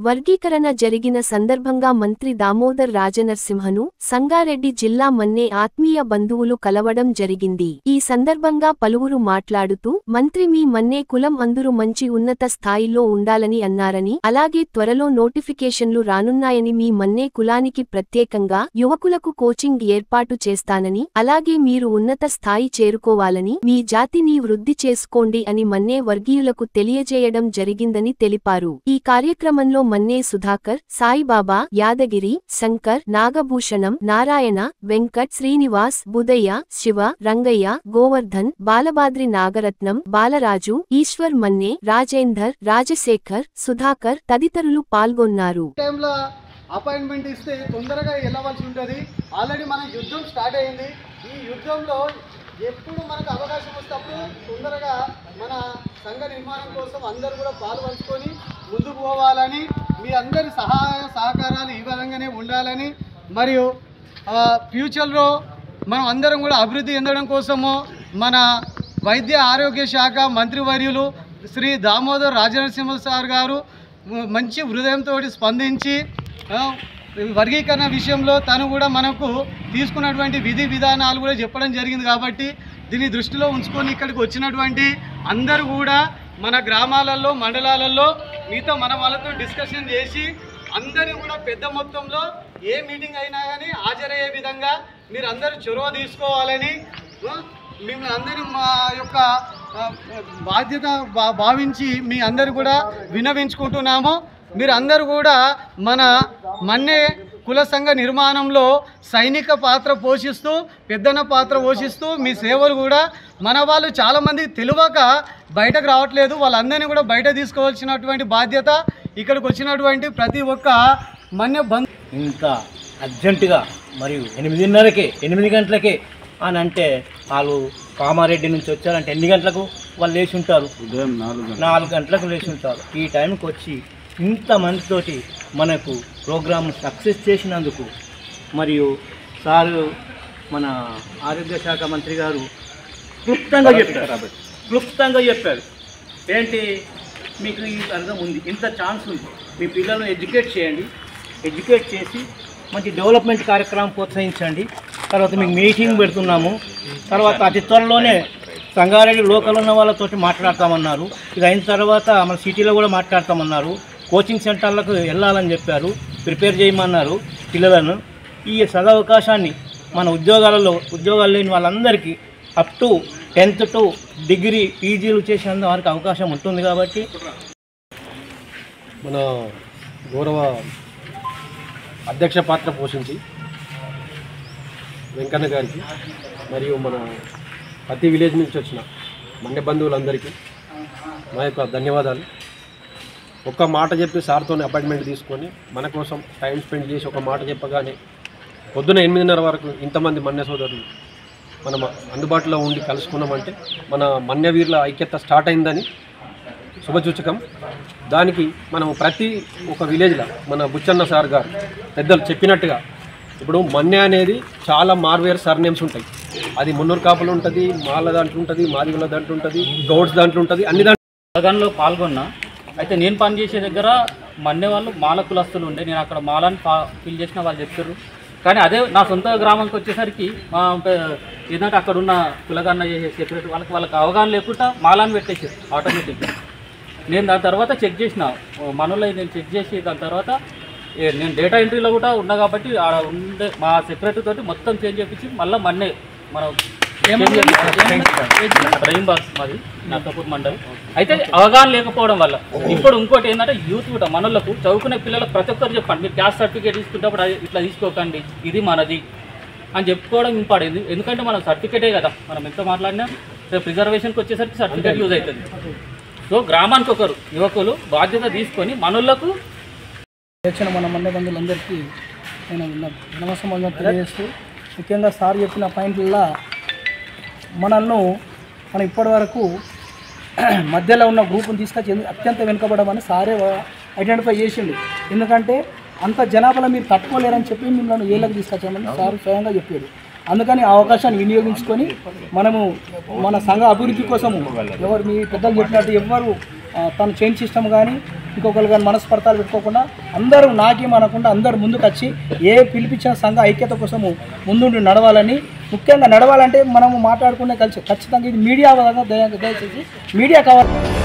వర్గీకరణ జరిగిన సందర్భంగా మంత్రి దామోదర్ రాజనరసింహను సంగారెడ్డి జిల్లా మన్నే ఆత్మీయ బంధువులు కలవడం జరిగింది. ఈ సందర్భంగా పలువురు మాట్లాడుతూ మంత్రి మీ మన్నే కులం అందరూ మంచి ఉన్నత స్థాయిలో ఉండాలని అన్నారని, అలాగే త్వరలో నోటిఫికేషన్లు రానున్నాయని, మీ మన్నే కులానికి ప్రత్యేకంగా యువకులకు కోచింగ్ ఏర్పాటు చేస్తానని, అలాగే మీరు ఉన్నత స్థాయి చేరుకోవాలని, మీ జాతిని వృద్ధి చేసుకోండి అని మన్నే వర్గీయులకు తెలియజేయడం జరిగిందని తెలిపారు. ఈ కార్యక్రమంలో మన్నే సుధాకర్, సాయిబాబా, యాదగిరి, శంకర్, నాగభూషణం, నారాయణ, వెంకట్, శ్రీనివాస్, బుదయ్య, శివ, రంగయ్య, గోవర్ధన్, బాలబాద్రి, నాగరత్నం, బాలరాజు, ఈశ్వర్ మన్నే, రాజేందర్, రాజశేఖర్, సుధాకర్ తదితరులు పాల్గొన్నారు. అపాయింట్మెంట్ ఇస్తే తొందరగా వెళ్ళవలసి ఉంటుంది. ఆల్రెడీ మన యుద్ధం స్టార్ట్ అయింది. ఈ యుద్ధంలో ఎప్పుడు మనకు అవకాశం వస్తేప్పుడు తొందరగా మన సంఘ నిర్మాణం కోసం అందరూ కూడా పాల్పంచుకొని ముందుకు పోవాలని, మీ అందరి సహాయ సహకారాలు ఈ విధంగానే ఉండాలని, మరియు ఫ్యూచర్లో మనం అందరం కూడా అభివృద్ధి చెందడం కోసము మన వైద్య ఆరోగ్య శాఖ మంత్రివర్యులు శ్రీ దామోదర్ రాజనరసింహ సార్ గారు మంచి హృదయంతో స్పందించి వర్గీకరణ విషయంలో తను కూడా మనకు తీసుకున్నటువంటి విధి విధానాలు కూడా చెప్పడం జరిగింది. కాబట్టి దీన్ని దృష్టిలో ఉంచుకొని ఇక్కడికి వచ్చినటువంటి అందరూ కూడా మన గ్రామాలలో మండలాలలో మీతో మన వాళ్ళతో డిస్కషన్ చేసి అందరూ కూడా పెద్ద మొత్తంలో ఏ మీటింగ్ అయినా కానీ హాజరయ్యే విధంగా మీరు అందరూ చొరవ తీసుకోవాలని మిమ్మల్ని అందరూ మా యొక్క బాధ్యత భావించి మీ అందరూ కూడా విన్నవించుకుంటున్నాము. మీరు అందరూ కూడా మన మన్నే కుల సంఘ నిర్మాణంలో సైనిక పాత్ర పోషిస్తూ పెద్దన పాత్ర పోషిస్తూ మీ సేవలు కూడా మన వాళ్ళు చాలామంది తెలియక బయటకు రావట్లేదు. వాళ్ళందరినీ కూడా బయట తీసుకోవాల్సినటువంటి బాధ్యత ఇక్కడికి వచ్చినటువంటి ప్రతి ఒక్క మన్నే బంధు ఇంత అర్జెంటుగా మరియు 8 గంటలకే అని అంటే వాళ్ళు కామారెడ్డి నుంచి వచ్చారంటే ఎన్ని గంటలకు వాళ్ళు లేచి ఉంటారు? ఉదయం 4 గంటలకు లేచి ఉంటారు. ఈ టైంకి వచ్చి ఇంతమందితోటి మనకు ప్రోగ్రామ్ సక్సెస్ చేసినందుకు మరియు సారు మన ఆరోగ్య శాఖ మంత్రి గారు క్లుప్తంగా చెప్పారు. ఏంటి మీకు ఈ అర్థం ఉంది, ఇంత ఛాన్స్ ఉంది, మీ పిల్లలను ఎడ్యుకేట్ చేయండి, ఎడ్యుకేట్ చేసి మంచి డెవలప్మెంట్ కార్యక్రమం ప్రోత్సహించండి. తర్వాత మీకు మీటింగ్ పెడుతున్నాము. తర్వాత అతి త్వరలోనే సంగారెడ్డి లోకల్ ఉన్న వాళ్ళతో మాట్లాడతామన్నారు. ఇది అయిన తర్వాత మన సిటీలో కూడా మాట్లాడతామన్నారు. కోచింగ్ సెంటర్లకు వెళ్ళాలని చెప్పారు, ప్రిపేర్ చేయమన్నారు పిల్లలను. ఈ సదవకాశాన్ని మన ఉద్యోగాలు లేని వాళ్ళందరికీ up to 10th to degree పీజీలు చేసేందుకు వారికి అవకాశం ఉంటుంది. కాబట్టి మన గౌరవ అధ్యక్ష పాత్ర పోషించి వెంకన్న గారికి మరియు మన ప్రతి విలేజ్ నుంచి వచ్చిన మన్నే బంధువులందరికీ మా యొక్క ధన్యవాదాలు. ఒక్క మాట చెప్పి సార్తో అపాయింట్మెంట్ తీసుకొని మన కోసం టైం స్పెండ్ చేసి ఒక మాట చెప్పగానే పొద్దున 8:30 వరకు ఇంతమంది మన్నే సోదరులు మనం అందుబాటులో ఉండి కలుసుకున్నామంటే మన మన్నే వీర్ల ఐక్యత స్టార్ట్ అయిందని శుభసూచకం. దానికి మనం ప్రతి ఒక విలేజ్లో మన బుచ్చన్న సార్ గారు పెద్దలు చెప్పినట్టుగా ఇప్పుడు మన్నే అనేది చాలా మార్వేర్ సర్నేమ్స్ ఉంటాయి. అది మున్నూరు కాపులు ఉంటుంది, మాల దాంట్లో ఉంటుంది, మాదిగల దాంట్లో ఉంటుంది, గౌడ్స్ దాంట్లో ఉంటుంది, అన్ని దాంట్లో పాల్గొన్నా. అయితే నేను పనిచేసే దగ్గర మన్నే వాళ్ళు మాల కులస్తులు ఉండే, నేను అక్కడ మాలని ఫిల్ చేసిన వాళ్ళు చెప్పారు. కానీ అదే నా సొంత గ్రామానికి వచ్చేసరికి ఏంటంటే అక్కడ ఉన్న కులగన్న చేసే సెక్రటరీ వాళ్ళకి అవగాహన లేకుండా మాలాన్ని పెట్టేసారు ఆటోమేటిక్గా. నేను దాని తర్వాత చెక్ చేసిన మనలో నేను చెక్ చేసి దాని తర్వాత నేను డేటా ఎంట్రీలో కూడా ఉన్నా కాబట్టి ఉండే మా సెక్రటరీ తోటి మొత్తం చేంజ్ చేయించి మళ్ళీ మన్నే మనం డ్రైన్ బాక్స్ మాది నర్సాపూర్ మండల్. అయితే అవగాహన లేకపోవడం వల్ల ఇప్పుడు ఇంకోటి ఏంటంటే యూత్ కూడా మనలకు చదువుకునే పిల్లలకు ప్రతి ఒక్కరు చెప్పండి, మీరు క్యాస్ట్ సర్టిఫికేట్ తీసుకుంటప్పుడు ఇట్లా తీసుకోకండి, ఇది మనది అని చెప్పుకోవడం ఇంపార్టెంట్. ఎందుకంటే మనం సర్టిఫికేటే కదా, మనం ఎంత మాట్లాడినా రిజర్వేషన్కి వచ్చేసరికి సర్టిఫికేట్ యూజ్ అవుతుంది. సో గ్రామానికి ఒకరు యువకులు బాధ్యత తీసుకొని మనలకు మన మన్నే బంధువులందరికీ నేను నమస్కారం తెలియజేస్తూ, ముఖ్యంగా సార్ చెప్పిన పాయింట్లలో మనం ఇప్పటి వరకు మధ్యలో ఉన్న గ్రూప్ని తీసుకొచ్చి అత్యంత వెనుకబడమని సారే ఐడెంటిఫై చేసిండు. ఎందుకంటే అంత జనాభాలో మీరు తట్టుకోలేరని చెప్పి మిమ్మల్ని ఏళ్ళకి తీసుకొచ్చామని సార్ స్వయంగా చెప్పాడు. అందుకని ఆ అవకాశాన్ని వినియోగించుకొని మనము మన సంఘ అభివృద్ధి కోసము ఎవరు మీ పెద్దలు చెప్పినట్టు ఎవరు తను చైన్ సిస్టమ్ కానీ ఇంకొకరు కానీ మనస్పర్ధాలు పెట్టుకోకుండా అందరూ నాకేమనకుండా అందరూ ముందుకు వచ్చి ఏ పిలిపించిన సంఘ ఐక్యత కోసము ముందుండి నడవాలని, ముఖ్యంగా నడవాలంటే మనము మాట్లాడుకునే ఖచ్చితంగా ఇది మీడియా దయచేసి మీడియా కావాలి.